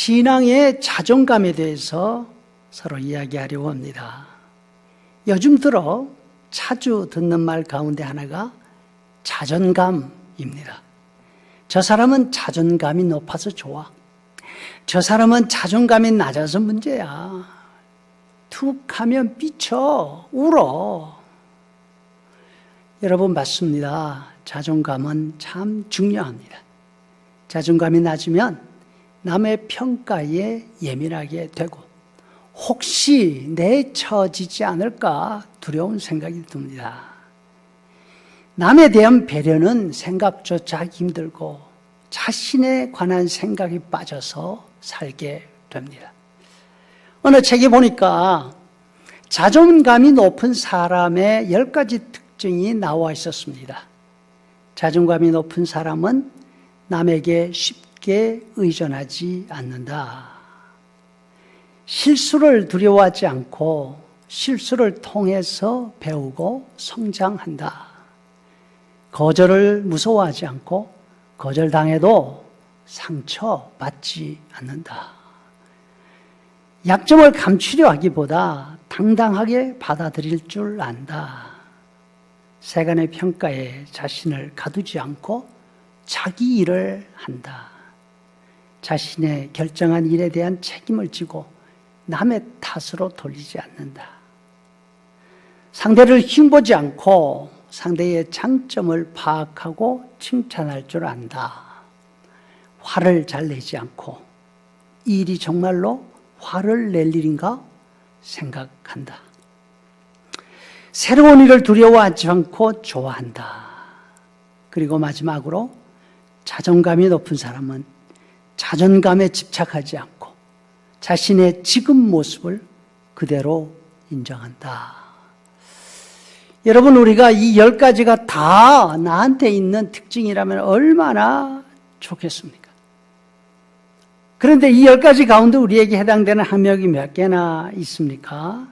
신앙의 자존감에 대해서 서로 이야기하려고 합니다. 요즘 들어 자주 듣는 말 가운데 하나가 자존감입니다. 저 사람은 자존감이 높아서 좋아. 저 사람은 자존감이 낮아서 문제야. 툭 하면 삐쳐, 울어. 여러분 맞습니다. 자존감은 참 중요합니다. 자존감이 낮으면 남의 평가에 예민하게 되고 혹시 내쳐지지 않을까 두려운 생각이 듭니다. 남에 대한 배려는 생각조차 힘들고 자신에 관한 생각이 빠져서 살게 됩니다. 어느 책에 보니까 자존감이 높은 사람의 10가지 특징이 나와 있었습니다. 자존감이 높은 사람은 남에게 쉽게 의존하지 않는다. 실수를 두려워하지 않고 실수를 통해서 배우고 성장한다. 거절을 무서워하지 않고 거절당해도 상처받지 않는다. 약점을 감추려 하기보다 당당하게 받아들일 줄 안다. 세간의 평가에 자신을 가두지 않고 자기 일을 한다. 자신의 결정한 일에 대한 책임을 지고 남의 탓으로 돌리지 않는다. 상대를 흉보지 않고 상대의 장점을 파악하고 칭찬할 줄 안다. 화를 잘 내지 않고 이 일이 정말로 화를 낼 일인가 생각한다. 새로운 일을 두려워하지 않고 좋아한다. 그리고 마지막으로 자존감이 높은 사람은 자존감에 집착하지 않고 자신의 지금 모습을 그대로 인정한다. 여러분, 우리가 이 10가지가 다 나한테 있는 특징이라면 얼마나 좋겠습니까? 그런데 이 10가지 가운데 우리에게 해당되는 항목이 몇 개나 있습니까?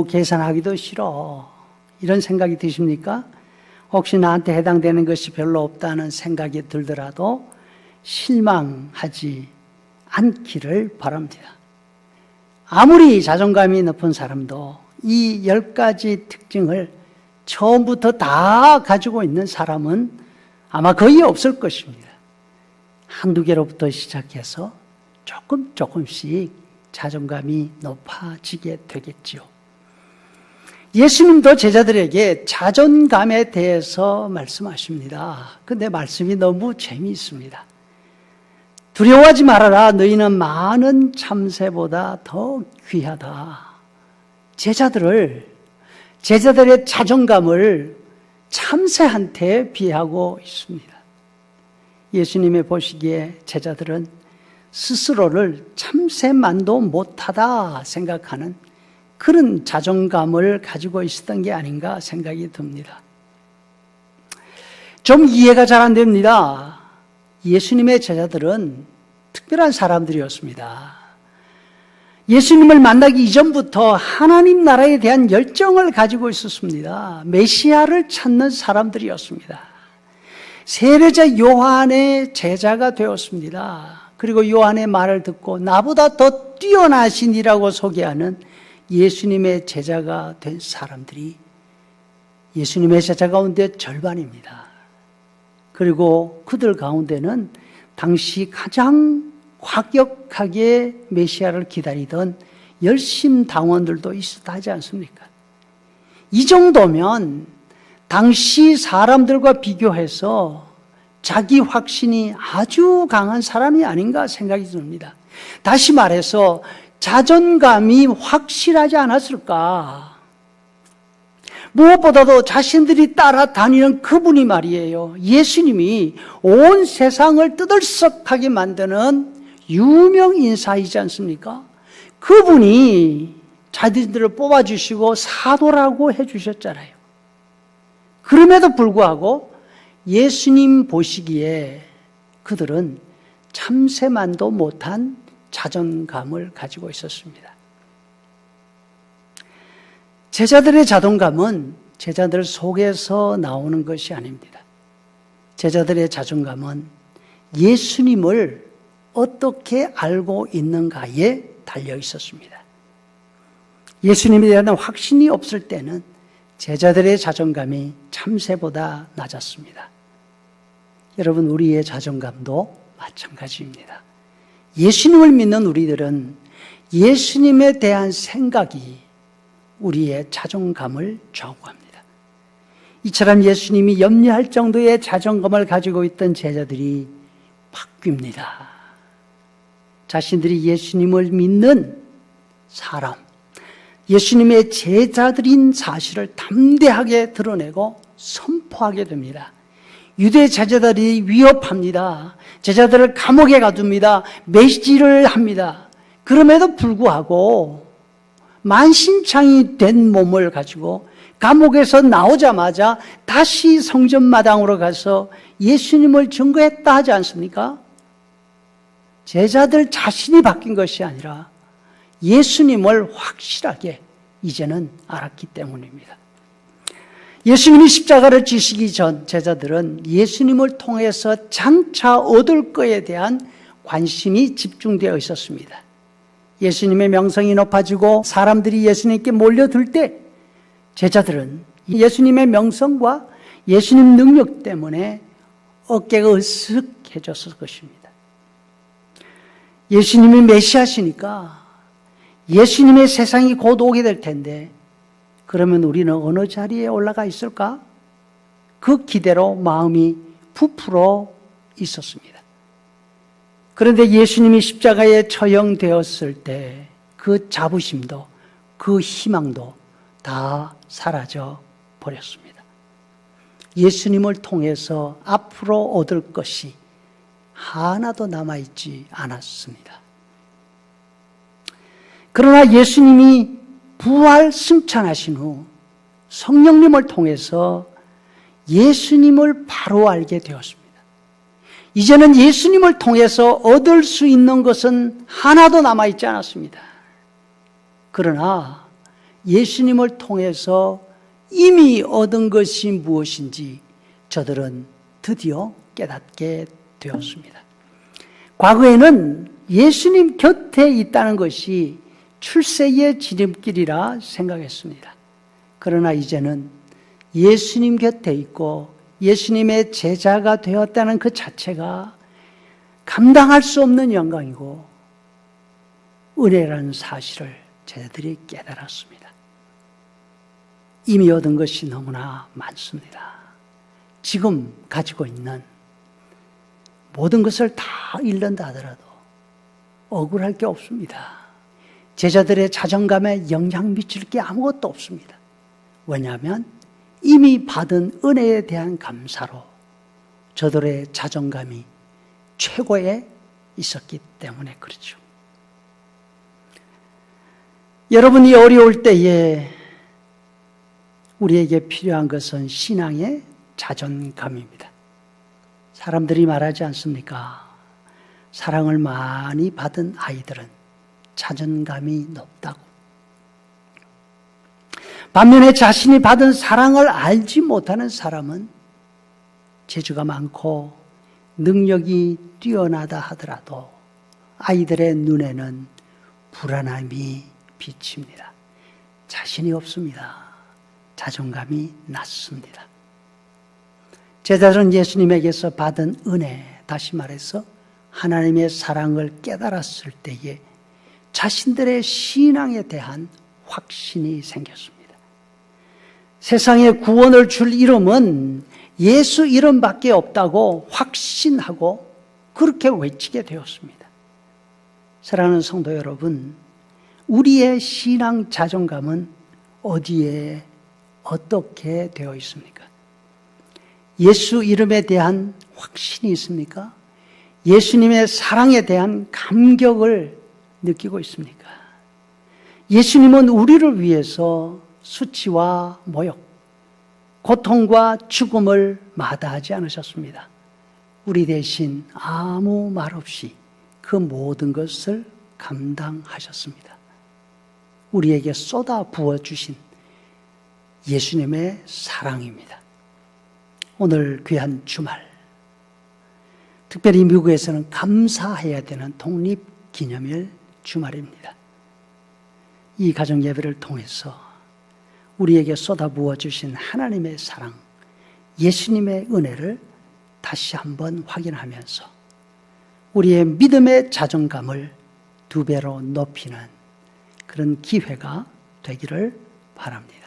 계산하기도 싫어. 이런 생각이 드십니까? 혹시 나한테 해당되는 것이 별로 없다는 생각이 들더라도 실망하지 않기를 바랍니다. 아무리 자존감이 높은 사람도 이 10가지 특징을 처음부터 다 가지고 있는 사람은 아마 거의 없을 것입니다. 한두 개로부터 시작해서 조금씩 자존감이 높아지게 되겠지요. 예수님도 제자들에게 자존감에 대해서 말씀하십니다. 근데 말씀이 너무 재미있습니다. 두려워하지 말아라. 너희는 많은 참새보다 더 귀하다. 제자들의 자존감을 참새한테 비하고 있습니다. 예수님의 보시기에 제자들은 스스로를 참새만도 못하다 생각하는 그런 자존감을 가지고 있었던 게 아닌가 생각이 듭니다. 좀 이해가 잘 안 됩니다. 예수님의 제자들은 특별한 사람들이었습니다. 예수님을 만나기 이전부터 하나님 나라에 대한 열정을 가지고 있었습니다. 메시아를 찾는 사람들이었습니다. 세례자 요한의 제자가 되었습니다. 그리고 요한의 말을 듣고 나보다 더 뛰어나신 이라고 소개하는 예수님의 제자가 된 사람들이 예수님의 제자 가운데 절반입니다. 그리고 그들 가운데는 당시 가장 과격하게 메시아를 기다리던 열심당원들도 있었다 하지 않습니까? 이 정도면 당시 사람들과 비교해서 자기 확신이 아주 강한 사람이 아닌가 생각이 듭니다. 다시 말해서 자존감이 확실하지 않았을까? 무엇보다도 자신들이 따라다니는 그분이 말이에요. 예수님이 온 세상을 뜨들썩하게 만드는 유명 인사이지 않습니까? 그분이 자신들을 뽑아주시고 사도라고 해주셨잖아요. 그럼에도 불구하고 예수님 보시기에 그들은 참새만도 못한 자존감을 가지고 있었습니다. 제자들의 자존감은 제자들 속에서 나오는 것이 아닙니다. 제자들의 자존감은 예수님을 어떻게 알고 있는가에 달려 있었습니다. 예수님에 대한 확신이 없을 때는 제자들의 자존감이 참새보다 낮았습니다. 여러분, 우리의 자존감도 마찬가지입니다. 예수님을 믿는 우리들은 예수님에 대한 생각이 우리의 자존감을 좌우합니다. 이처럼 예수님이 염려할 정도의 자존감을 가지고 있던 제자들이 바뀝니다. 자신들이 예수님을 믿는 사람, 예수님의 제자들인 사실을 담대하게 드러내고 선포하게 됩니다. 유대 제자들이 위협합니다. 제자들을 감옥에 가둡니다. 매질을 합니다. 그럼에도 불구하고 만신창이 된 몸을 가지고 감옥에서 나오자마자 다시 성전마당으로 가서 예수님을 증거했다 하지 않습니까? 제자들 자신이 바뀐 것이 아니라 예수님을 확실하게 이제는 알았기 때문입니다. 예수님이 십자가를 지시기 전 제자들은 예수님을 통해서 장차 얻을 것에 대한 관심이 집중되어 있었습니다. 예수님의 명성이 높아지고 사람들이 예수님께 몰려들 때 제자들은 예수님의 명성과 예수님 능력 때문에 어깨가 으쓱해졌을 것입니다. 예수님이 메시아시니까 예수님의 세상이 곧 오게 될 텐데 그러면 우리는 어느 자리에 올라가 있을까? 그 기대로 마음이 부풀어 있었습니다. 그런데 예수님이 십자가에 처형되었을 때 그 자부심도 그 희망도 다 사라져 버렸습니다. 예수님을 통해서 앞으로 얻을 것이 하나도 남아있지 않았습니다. 그러나 예수님이 부활 승천하신 후 성령님을 통해서 예수님을 바로 알게 되었습니다. 이제는 예수님을 통해서 얻을 수 있는 것은 하나도 남아있지 않았습니다. 그러나 예수님을 통해서 이미 얻은 것이 무엇인지 저들은 드디어 깨닫게 되었습니다. 과거에는 예수님 곁에 있다는 것이 출세의 지름길이라 생각했습니다. 그러나 이제는 예수님 곁에 있고 예수님의 제자가 되었다는 그 자체가 감당할 수 없는 영광이고 은혜라는 사실을 제자들이 깨달았습니다. 이미 얻은 것이 너무나 많습니다. 지금 가지고 있는 모든 것을 다 잃는다 하더라도 억울할 게 없습니다. 제자들의 자존감에 영향 미칠 게 아무것도 없습니다. 왜냐하면 이미 받은 은혜에 대한 감사로 저들의 자존감이 최고에 있었기 때문에 그렇죠. 여러분이 어려울 때에 우리에게 필요한 것은 신앙의 자존감입니다. 사람들이 말하지 않습니까? 사랑을 많이 받은 아이들은 자존감이 높다고. 반면에 자신이 받은 사랑을 알지 못하는 사람은 재주가 많고 능력이 뛰어나다 하더라도 아이들의 눈에는 불안함이 비칩니다. 자신이 없습니다. 자존감이 낮습니다. 제자들은 예수님에게서 받은 은혜, 다시 말해서 하나님의 사랑을 깨달았을 때에 자신들의 신앙에 대한 확신이 생겼습니다. 세상에 구원을 줄 이름은 예수 이름밖에 없다고 확신하고 그렇게 외치게 되었습니다. 사랑하는 성도 여러분, 우리의 신앙 자존감은 어디에 어떻게 되어 있습니까? 예수 이름에 대한 확신이 있습니까? 예수님의 사랑에 대한 감격을 느끼고 있습니까? 예수님은 우리를 위해서 수치와 모욕, 고통과 죽음을 마다하지 않으셨습니다. 우리 대신 아무 말 없이 그 모든 것을 감당하셨습니다. 우리에게 쏟아 부어주신 예수님의 사랑입니다. 오늘 귀한 주말, 특별히 미국에서는 감사해야 되는 독립기념일 주말입니다. 이 가정 예배를 통해서 우리에게 쏟아부어 주신 하나님의 사랑, 예수님의 은혜를 다시 한번 확인하면서 우리의 믿음의 자존감을 2배로 높이는 그런 기회가 되기를 바랍니다.